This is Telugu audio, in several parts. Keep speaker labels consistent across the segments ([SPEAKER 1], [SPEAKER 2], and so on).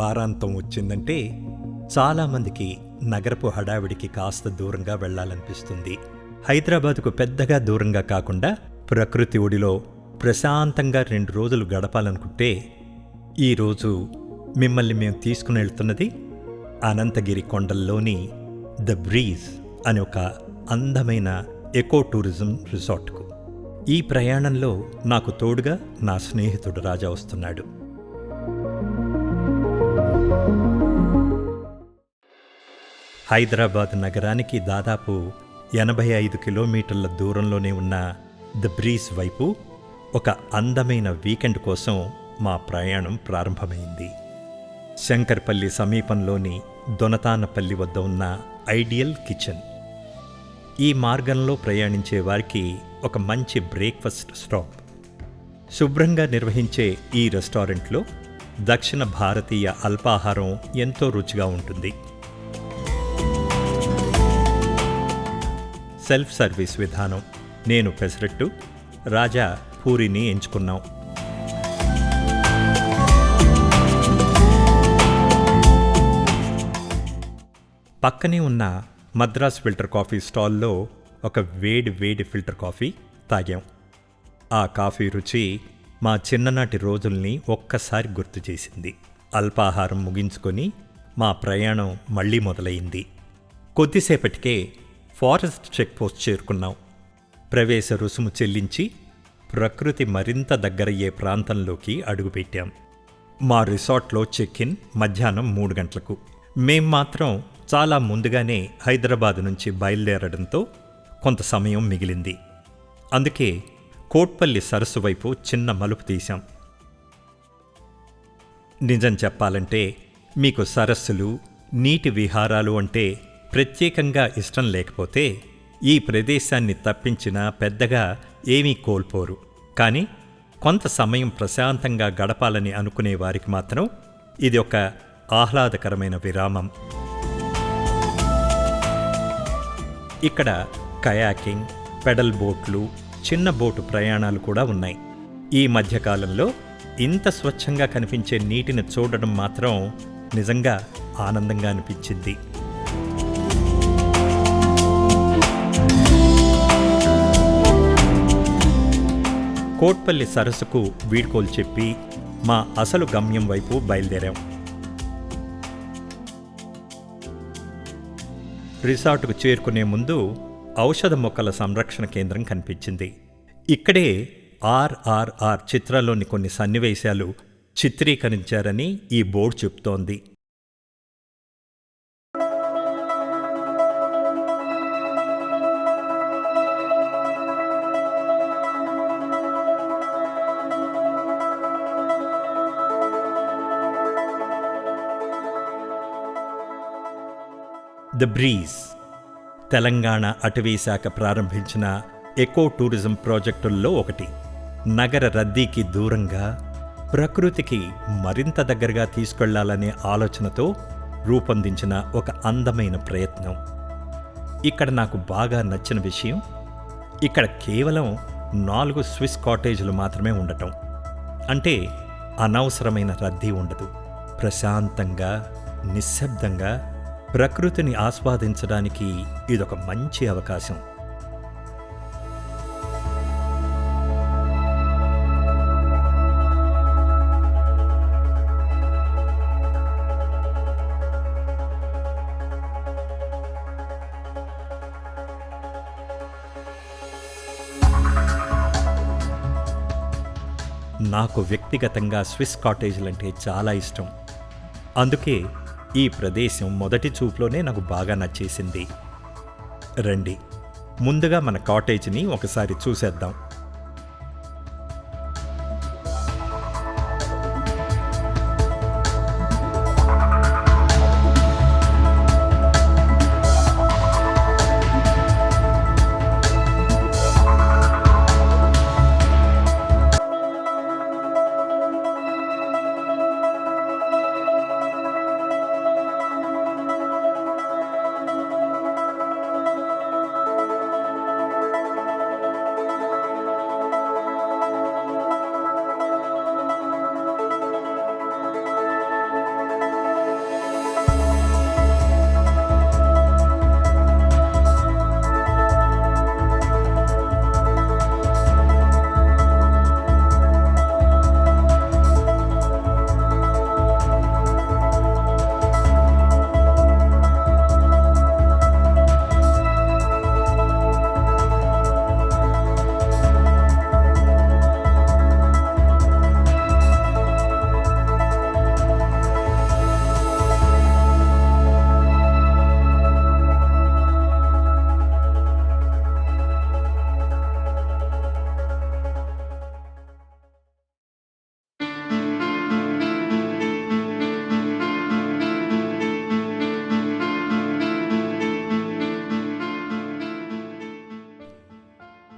[SPEAKER 1] వారాంతం వచ్చిందంటే చాలామందికి నగరపు హడావిడికి కాస్త దూరంగా వెళ్లాలనిపిస్తుంది. హైదరాబాదుకు పెద్దగా దూరంగా కాకుండా ప్రకృతి ఒడిలో ప్రశాంతంగా 2 రోజులు గడపాలనుకుంటే ఈరోజు మిమ్మల్ని మేము తీసుకుని వెళ్తున్నది అనంతగిరి కొండల్లోని ద బ్రీజ్ అనే ఒక అందమైన ఎకో టూరిజం రిసార్ట్కు. ఈ ప్రయాణంలో నాకు తోడుగా నా స్నేహితుడు రాజా వస్తున్నాడు. హైదరాబాద్ నగరానికి దాదాపు 85 కిలోమీటర్ల దూరంలోనే ఉన్న ద బ్రీజ్ వైపు ఒక అందమైన వీకెండ్ కోసం మా ప్రయాణం ప్రారంభమైంది. శంకర్పల్లి సమీపంలోని దొనతానపల్లి వద్ద ఉన్న ఐడియల్ కిచెన్. ఈ మార్గంలో ప్రయాణించే వారికి ఒక మంచి బ్రేక్ఫాస్ట్ స్టాప్. శుభ్రంగా నిర్వహించే ఈ రెస్టారెంట్లో దక్షిణ భారతీయ అల్పాహారం ఎంతో రుచిగా ఉంటుంది. సెల్ఫ్ సర్వీస్ విధానం. నేను పెసరట్టు, రాజా పూరిని ఎంచుకున్నాం. పక్కనే ఉన్న మద్రాస్ ఫిల్టర్ కాఫీ స్టాల్లో ఒక వేడి ఫిల్టర్ కాఫీ తాగాం. ఆ కాఫీ రుచి మా చిన్ననాటి రోజుల్ని ఒక్కసారి గుర్తు చేసింది. అల్పాహారం ముగించుకొని మా ప్రయాణం మళ్లీ మొదలైంది. కొద్దిసేపటికే ఫారెస్ట్ చెక్పోస్ట్ చేరుకున్నాం. ప్రవేశ రుసుము చెల్లించి ప్రకృతి మరింత దగ్గరయ్యే ప్రాంతంలోకి అడుగుపెట్టాం. మా రిసార్ట్లో చెక్-ఇన్ మధ్యాహ్నం 3 గంటలకు. మేం మాత్రం చాలా ముందుగానే హైదరాబాద్ నుంచి బయలుదేరడంతో కొంత సమయం మిగిలింది. అందుకే కోట్పల్లి సరస్సు వైపు చిన్న మలుపు తీశాం. నిజం చెప్పాలంటే మీకు సరస్సులు, నీటి విహారాలు అంటే ప్రత్యేకంగా ఇష్టం లేకపోతే ఈ ప్రదేశాన్ని తప్పించినా పెద్దగా ఏమీ కోల్పోరు. కానీ కొంత సమయం ప్రశాంతంగా గడపాలని అనుకునే వారికి మాత్రం ఇది ఒక ఆహ్లాదకరమైన విరామం. ఇక్కడ కయాకింగ్, పెడల్ బోట్లు, చిన్న బోటు ప్రయాణాలు కూడా ఉన్నాయి. ఈ మధ్యకాలంలో ఇంత స్వచ్ఛంగా కనిపించే నీటిని చూడడం మాత్రం నిజంగా ఆనందంగా అనిపించింది. కోట్పల్లి సరస్సుకు వీడ్కోలు చెప్పి మా అసలు గమ్యం వైపు బయలుదేరాం. రిసార్టుకు చేరుకునే ముందు ఔషధ మొక్కల సంరక్షణ కేంద్రం కనిపించింది. ఇక్కడే RRR చిత్రాల్లోని కొన్ని సన్నివేశాలు చిత్రీకరించారని ఈ బోర్డు చెప్తోంది. ద బ్రీజ్ తెలంగాణ అటవీశాఖ ప్రారంభించిన ఎకో టూరిజం ప్రాజెక్టుల్లో ఒకటి. నగర రద్దీకి దూరంగా ప్రకృతికి మరింత దగ్గరగా తీసుకెళ్లాలనే ఆలోచనతో రూపొందించిన ఒక అందమైన ప్రయత్నం. ఇక్కడ నాకు బాగా నచ్చిన విషయం, ఇక్కడ కేవలం 4 స్విస్ కాటేజీలు మాత్రమే ఉండటం. అంటే అనవసరమైన రద్దీ ఉండదు. ప్రశాంతంగా, నిశ్శబ్దంగా ప్రకృతిని ఆస్వాదించడానికి ఇదొక మంచి అవకాశం. నాకు వ్యక్తిగతంగా స్విస్ కాటేజీలంటే చాలా ఇష్టం. అందుకే ఈ ప్రదేశం మొదటి చూపులోనే నాకు బాగా నచ్చేసింది. రండి, ముందుగా మన కాటేజీని ఒకసారి చూసేద్దాం.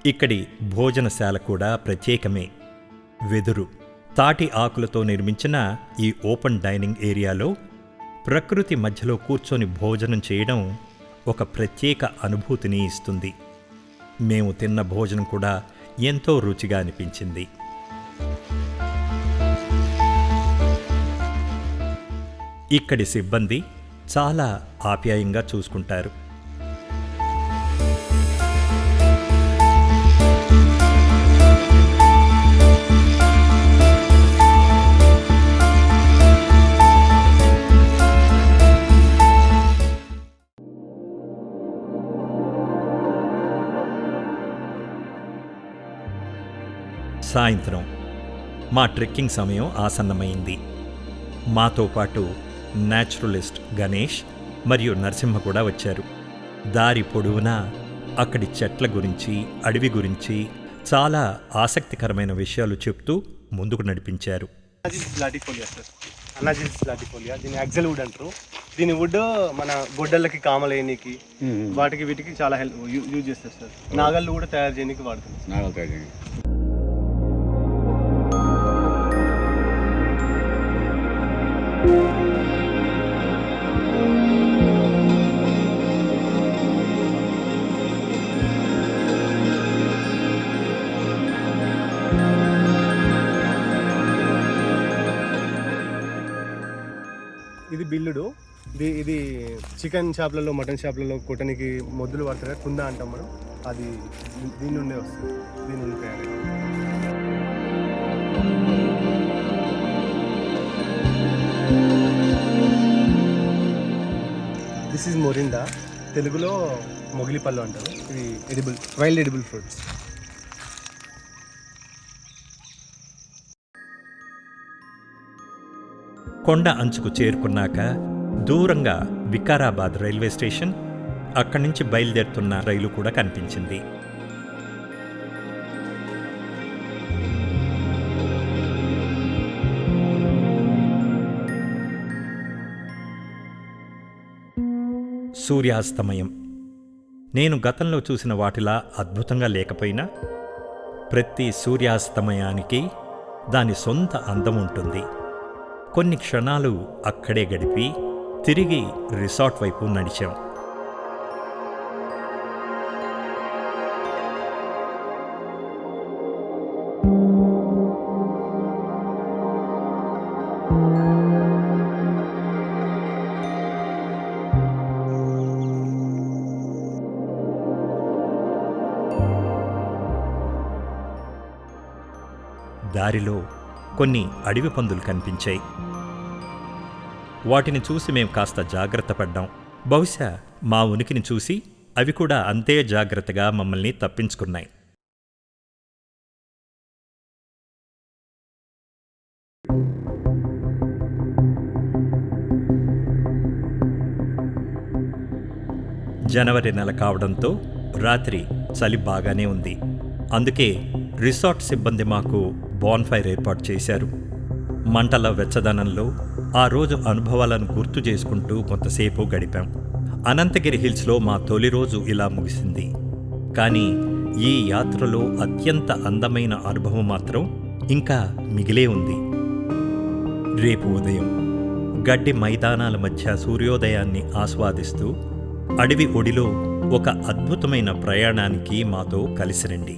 [SPEAKER 1] ఇక్కడి భోజనశాల కూడా ప్రత్యేకమే. వెదురు, తాటి ఆకులతో నిర్మించిన ఈ ఓపెన్ డైనింగ్ ఏరియాలో ప్రకృతి మధ్యలో కూర్చొని భోజనం చేయడం ఒక ప్రత్యేక అనుభూతిని ఇస్తుంది. మేము తిన్న భోజనం కూడా ఎంతో రుచిగా అనిపించింది. ఇక్కడి సిబ్బంది చాలా ఆప్యాయంగా చూసుకుంటారు. సాయంత్రం మా ట్రెక్కింగ్ సమయం ఆసన్నమైంది. మాతో పాటు న్యాచురలిస్ట్ గణేష్ మరియు నరసింహ కూడా వచ్చారు. దారి పొడవునా అక్కడి చెట్ల గురించి, అడవి గురించి చాలా ఆసక్తికరమైన విషయాలు చెప్తూ ముందుకు నడిపించారు.
[SPEAKER 2] అనాజిస్ లాటిఫోలియా, దీన్ని యాక్సెల్ వుడ్ అంటారు. దీని వుడ్ మన గొడ్డలకి, కామలేనికి, వాటికి వీటికి చాలా యూజ్ చేస్తారు సార్. నాగళ్ళు కూడా తయారు చేయడానికి వాడుతుంది. ఇది బిల్లుడు. ఇది చికెన్ షాప్లలో, మటన్ షాప్లలో కొట్టనికి మొద్దులు పడతారు, కుంద అంటాం మనం. అది దీని నుండే వస్తుంది, దీని నుండి తయారు. దిస్ ఈజ్ మొరిండా, తెలుగులో మొగిలిపళ్ళు అంటారు. ఇది వైల్డ్ ఎడిబుల్ ఫ్రూట్స్.
[SPEAKER 1] కొండ అంచుకు చేరుకున్నాక దూరంగా వికారాబాద్ రైల్వే స్టేషన్, అక్కడి నుంచి బయలుదేరుతున్న రైలు కూడా కనిపించింది. సూర్యాస్తమయం నేను గతంలో చూసిన వాటిలా అద్భుతంగా లేకపోయినా ప్రతి సూర్యాస్తమయానికి దాని సొంత అందం ఉంటుంది. కొన్ని క్షణాలు అక్కడే గడిపి తిరిగి రిసార్ట్ వైపు నడిచాం. దారిలో కొన్ని అడవి పందులు కనిపించాయి. వాటిని చూసి మేము కాస్త జాగ్రత్త పడ్డాం. బహుశా మా ఉనికిని చూసి అవి కూడా అంతే జాగ్రత్తగా మమ్మల్ని తప్పించుకున్నాయి. జనవరి నెల కావడంతో రాత్రి చలి బాగానే ఉంది. అందుకే రిసార్ట్ సిబ్బంది మాకు బాన్ఫైర్ ఏర్పాటు చేశారు. మంటల వెచ్చదనంలో ఆ రోజు అనుభవాలను గుర్తు చేసుకుంటూ కొంతసేపు గడిపాం. అనంతగిరి హిల్స్లో మా తొలి రోజు ఇలా ముగిసింది. కానీ ఈ యాత్రలో అత్యంత అందమైన అనుభవం మాత్రం ఇంకా మిగిలే ఉంది. రేపు ఉదయం గడ్డి మైదానాల మధ్య సూర్యోదయాన్ని ఆస్వాదిస్తూ అడవి ఒడిలో ఒక అద్భుతమైన ప్రయాణానికి మాతో కలిసి రండి.